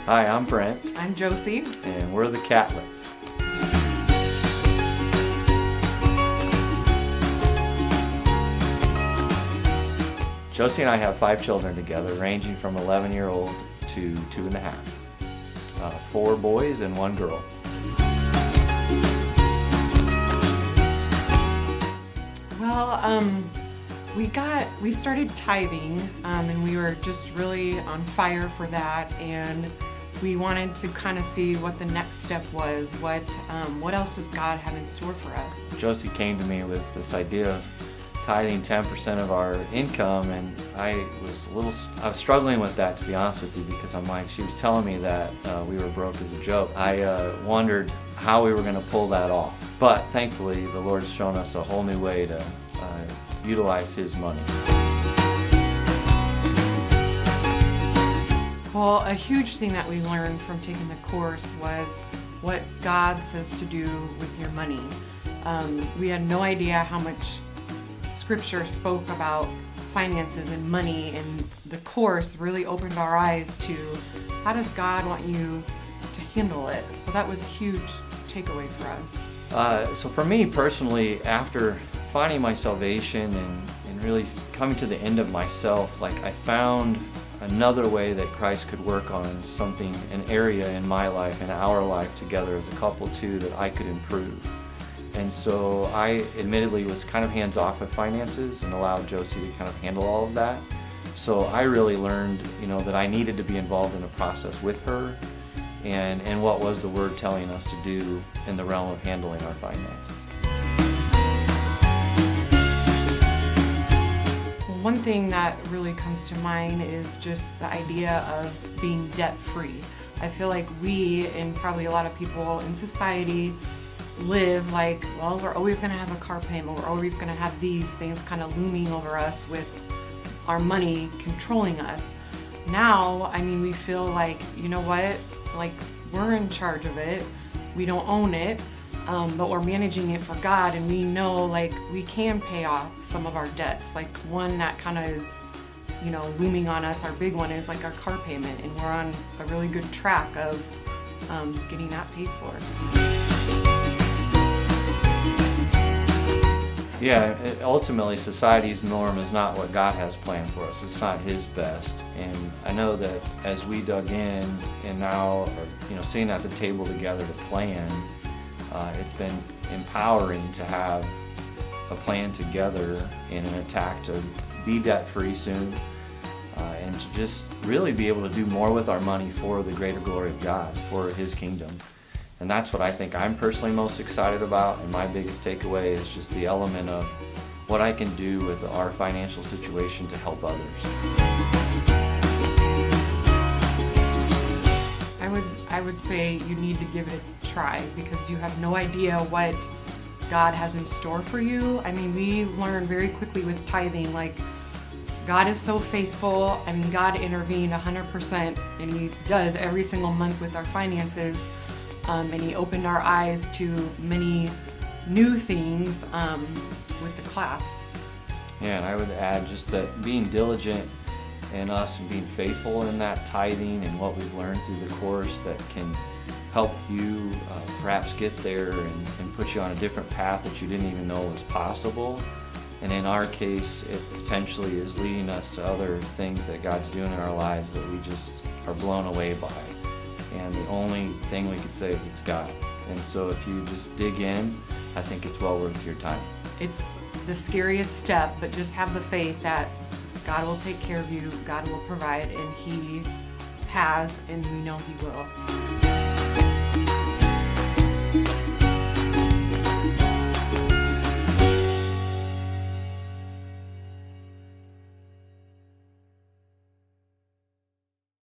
Hi, I'm Brent. I'm Josie. And we're the Catletts. Josie and I have 5 children together, ranging from 11-year-old to 2.5. 4 boys and 1 girl. Well, we started tithing, and we were just really on fire for that, and we wanted to kind of see what the next step was. What else does God have in store for us? Josie came to me with this idea of tithing 10% of our income, and I was struggling with that, to be honest with you, because I'm like, she was telling me that we were broke as a joke. I wondered how we were going to pull that off, but thankfully the Lord's shown us a whole new way to utilize His money. Well, a huge thing that we learned from taking the course was what God says to do with your money. We had no idea how much Scripture spoke about finances and money, and the course really opened our eyes to how does God want you to handle it. So that was a huge takeaway for us. So for me personally, after finding my salvation and really coming to the end of myself, like I found another way that Christ could work on an area in my life and our life together as a couple too, that I could improve. And so I admittedly was kind of hands off with finances and allowed Josie to kind of handle all of that. So I really learned, that I needed to be involved in a process with her and what was the Word telling us to do in the realm of handling our finances. One thing that really comes to mind is just the idea of being debt-free. I feel like we, and probably a lot of people in society, live like, well, we're always going to have a car payment, we're always going to have these things kind of looming over us with our money controlling us. Now, we feel like, you know what, like we're in charge of it, we don't own it, but we're managing it for God, and we know like we can pay off some of our debts. Like one that kind of is, looming on us, our big one is like our car payment, and we're on a really good track of getting that paid for. Yeah, ultimately society's norm is not what God has planned for us. It's not His best. And I know that as we dug in and now are, sitting at the table together to plan, it's been empowering to have a plan together in an attack to be debt-free soon, and to just really be able to do more with our money for the greater glory of God, for His kingdom. And that's what I think I'm personally most excited about, and my biggest takeaway is just the element of what I can do with our financial situation to help others. I would say you need to give it a try, because you have no idea what God has in store for you. We learned very quickly with tithing, like God is so faithful. God intervened 100%, and He does every single month with our finances. And He opened our eyes to many new things with the class. Yeah, and I would add just that being diligent in us and being faithful in that tithing and what we've learned through the course that can help you perhaps get there and put you on a different path that you didn't even know was possible. And in our case, it potentially is leading us to other things that God's doing in our lives that we just are blown away by. And the only thing we could say is it's God. And so if you just dig in, I think it's well worth your time. It's the scariest step, but just have the faith that God will take care of you, God will provide, and He has, and we know He will.